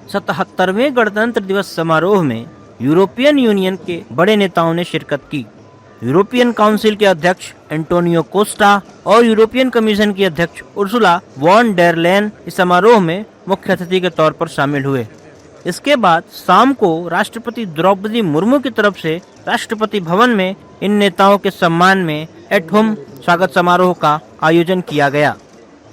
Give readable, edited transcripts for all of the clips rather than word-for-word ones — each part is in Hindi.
77वें गणतंत्र दिवस समारोह में यूरोपियन यूनियन के बड़े नेताओं ने शिरकत की। यूरोपियन काउंसिल के अध्यक्ष एंटोनियो कोस्टा और यूरोपियन कमीशन की अध्यक्ष उर्सुला वॉन डेर लेयन इस समारोह में मुख्य अतिथि के तौर पर शामिल हुए। इसके बाद शाम को राष्ट्रपति द्रौपदी मुर्मू की तरफ से राष्ट्रपति भवन में इन नेताओं के सम्मान में एट होम स्वागत समारोह का आयोजन किया गया।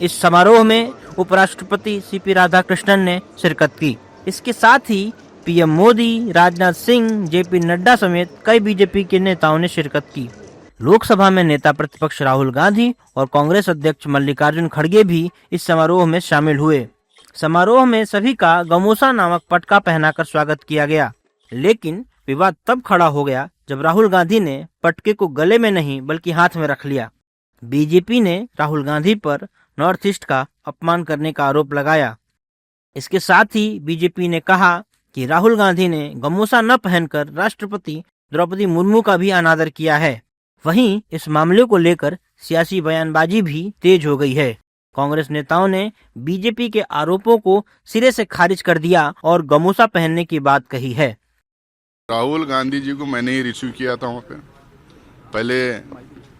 इस समारोह में उपराष्ट्रपति सीपी राधाकृष्णन ने शिरकत की। इसके साथ ही पीएम मोदी, राजनाथ सिंह, जेपी नड्डा समेत कई बीजेपी के नेताओं ने शिरकत की। लोकसभा में नेता प्रतिपक्ष राहुल गांधी और कांग्रेस अध्यक्ष मल्लिकार्जुन खड़गे भी इस समारोह में शामिल हुए। समारोह में सभी का गमोसा नामक पटका पहनाकर स्वागत किया गया, लेकिन विवाद तब खड़ा हो गया जब राहुल गांधी ने पटके को गले में नहीं बल्कि हाथ में रख लिया। बीजेपी ने राहुल गांधी पर नॉर्थ ईस्ट का अपमान करने का आरोप लगाया। इसके साथ ही बीजेपी ने कहा कि राहुल गांधी ने गमोसा न पहनकर राष्ट्रपति द्रौपदी मुर्मू का भी अनादर किया है। वहीं इस मामले को लेकर सियासी बयानबाजी भी तेज हो गई है। कांग्रेस नेताओं ने बीजेपी के आरोपों को सिरे से खारिज कर दिया और गमोसा पहनने की बात कही है। राहुल गांधी जी को मैंने ही रिसीव किया था वहाँ पे। पहले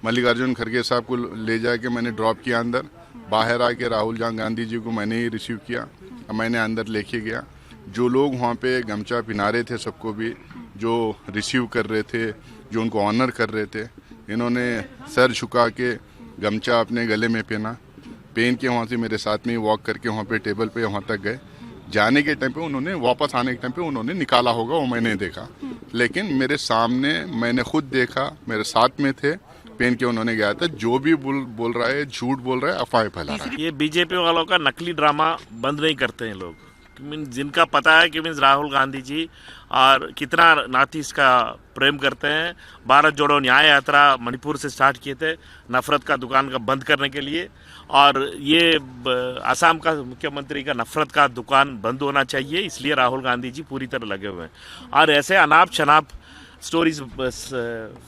मल्लिकार्जुन खड़गे साहब को ले जाके मैंने ड्रॉप किया अंदर। बाहर आके राहुल गांधी जी को मैंने ही रिसीव किया, मैंने अंदर लेके गया। जो लोग वहाँ पे गमछा पहना रहे थे, सबको भी जो रिसीव कर रहे थे, जो उनको ऑनर कर रहे थे, इन्होंने सर झुका के गमछा अपने गले में पहन के वहाँ से मेरे साथ में वॉक करके वहाँ पे टेबल पे वहाँ तक गए। जाने के टाइम पे उन्होंने, वापस आने के टाइम पे उन्होंने निकाला होगा, वो मैंने देखा, लेकिन मेरे सामने मैंने खुद देखा, मेरे साथ में थे, पहन के उन्होंने गया था। जो भी बोल रहा है, झूठ बोल रहा है, अफवाहें फैला रहा है। ये बीजेपी वालों का नकली ड्रामा बंद नहीं करते हैं लोग। जिनका पता है कि राहुल गांधी जी और कितना नॉर्थ ईस्ट का प्रेम करते हैं। भारत जोड़ो न्याय यात्रा मणिपुर से स्टार्ट किए थे नफरत का दुकान का बंद करने के लिए, और ये असम का मुख्यमंत्री का नफरत का दुकान बंद होना चाहिए, इसलिए राहुल गांधी जी पूरी तरह लगे हुए हैं। और ऐसे अनाप शनाप स्टोरीज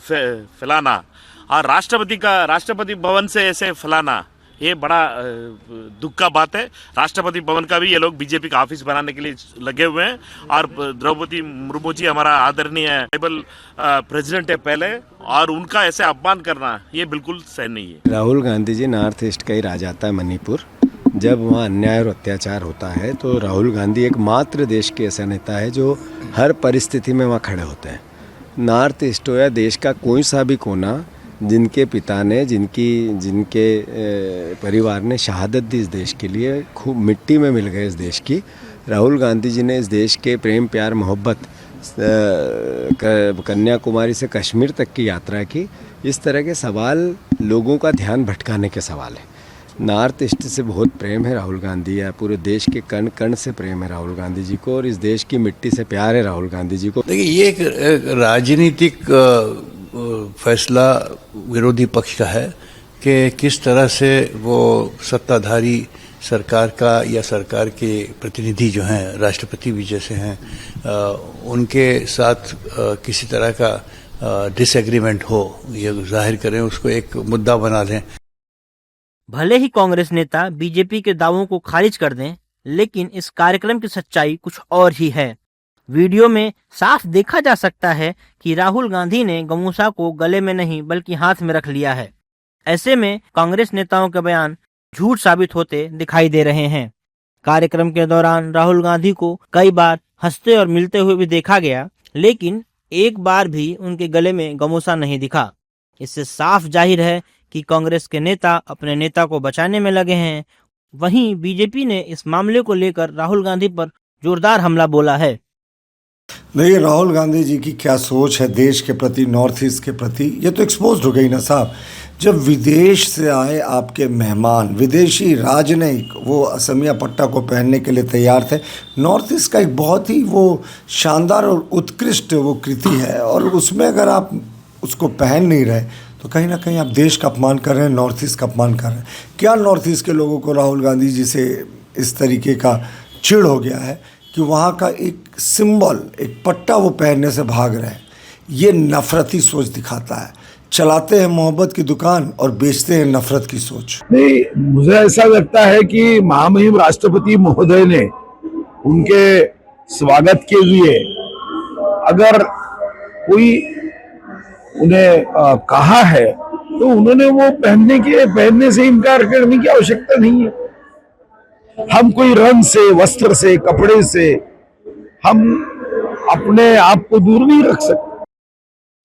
फैलाना और राष्ट्रपति भवन से ऐसे फैलाना, ये बड़ा दुख का बात है। राष्ट्रपति भवन का भी ये लोग बीजेपी का ऑफिस बनाने के लिए लगे हुए हैं, और द्रौपदी मुर्मू जी हमारा आदरणीय ट्राइबल प्रेसिडेंट है पहले, और उनका ऐसे अपमान करना ये बिल्कुल सही नहीं है। राहुल गांधी जी नॉर्थ ईस्ट का ही राज आता है मणिपुर। जब वहाँ अन्याय और अत्याचार होता है तो राहुल गांधी एकमात्र देश के ऐसा नेता है जो हर परिस्थिति में वहाँ खड़े होते हैं। नॉर्थ ईस्ट हो या देश का कोई सा भी कोना, जिनके पिता ने, जिनके परिवार ने शहादत दी इस देश के लिए, खूब मिट्टी में मिल गए इस देश की। राहुल गांधी जी ने इस देश के प्रेम प्यार मोहब्बत कन्याकुमारी से कश्मीर तक की यात्रा की। इस तरह के सवाल लोगों का ध्यान भटकाने के सवाल है। नॉर्थ ईस्ट से बहुत प्रेम है राहुल गांधी, या पूरे देश के कण कण से प्रेम है राहुल गांधी जी को, और इस देश की मिट्टी से प्यार है राहुल गांधी जी को। देखिए, ये एक राजनीतिक फैसला विरोधी पक्ष का है कि किस तरह से वो सत्ताधारी सरकार का या सरकार के प्रतिनिधि जो हैं, राष्ट्रपति भी जैसे हैं, उनके साथ किसी तरह का डिसएग्रीमेंट हो, ये जाहिर करें, उसको एक मुद्दा बना लें। भले ही कांग्रेस नेता बीजेपी के दावों को खारिज कर दें, लेकिन इस कार्यक्रम की सच्चाई कुछ और ही है। वीडियो में साफ देखा जा सकता है कि राहुल गांधी ने गमोसा को गले में नहीं बल्कि हाथ में रख लिया है। ऐसे में कांग्रेस नेताओं के बयान झूठ साबित होते दिखाई दे रहे हैं। कार्यक्रम के दौरान राहुल गांधी को कई बार हंसते और मिलते हुए भी देखा गया, लेकिन एक बार भी उनके गले में गमोसा नहीं दिखा। इससे साफ जाहिर है कि कांग्रेस के नेता अपने नेता को बचाने में लगे हैं। वहीं बीजेपी ने इस मामले को लेकर राहुल गांधी पर जोरदार हमला बोला है। देखिए, राहुल गांधी जी की क्या सोच है देश के प्रति, नॉर्थ ईस्ट के प्रति, ये तो एक्सपोज हो गई ना साहब। जब विदेश से आए आपके मेहमान, विदेशी राजनयिक, वो असमिया पट्टा को पहनने के लिए तैयार थे। नॉर्थ ईस्ट का एक बहुत ही वो शानदार और उत्कृष्ट वो कृति है, और उसमें अगर आप उसको पहन नहीं रहे तो कहीं ना कहीं आप देश का अपमान कर रहे हैं, नॉर्थ ईस्ट का अपमान कर रहे हैं। क्या नॉर्थ ईस्ट के लोगों को राहुल गांधी जी से इस तरीके का चिढ़ हो गया है कि वहाँ का एक सिंबल, एक पट्टा वो पहनने से भाग रहे हैं? ये नफरती सोच दिखाता है। चलाते हैं मोहब्बत की दुकान और बेचते हैं नफरत की सोच। नहीं, मुझे ऐसा लगता है कि महामहिम राष्ट्रपति महोदय ने उनके स्वागत के लिए अगर कोई उन्हें कहा है तो उन्होंने वो पहनने से इनकार करने की आवश्यकता नहीं है। हम कोई रंग से, वस्त्र से, कपड़े से हम अपने आप को दूर नहीं रख सकते।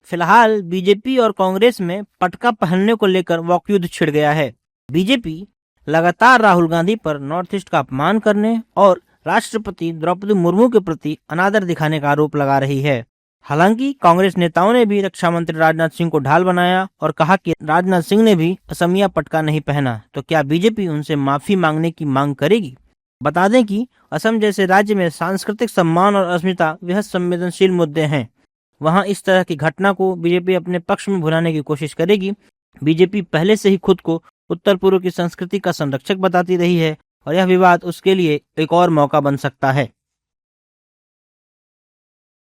फिलहाल बीजेपी और कांग्रेस में पटका पहनने को लेकर वाकयुद्ध छिड़ गया है। बीजेपी लगातार राहुल गांधी पर नॉर्थ ईस्ट का अपमान करने और राष्ट्रपति द्रौपदी मुर्मू के प्रति अनादर दिखाने का आरोप लगा रही है। हालांकि कांग्रेस नेताओं ने भी रक्षा मंत्री राजनाथ सिंह को ढाल बनाया और कहा कि राजनाथ सिंह ने भी असमिया पटका नहीं पहना, तो क्या बीजेपी उनसे माफी मांगने की मांग करेगी? बता दें कि असम जैसे राज्य में सांस्कृतिक सम्मान और अस्मिता बेहद संवेदनशील मुद्दे हैं। वहां इस तरह की घटना को बीजेपी अपने पक्ष में भुनाने की कोशिश करेगी। बीजेपी पहले से ही खुद को उत्तर पूर्व की संस्कृति का संरक्षक बताती रही है और यह विवाद उसके लिए एक और मौका बन सकता है।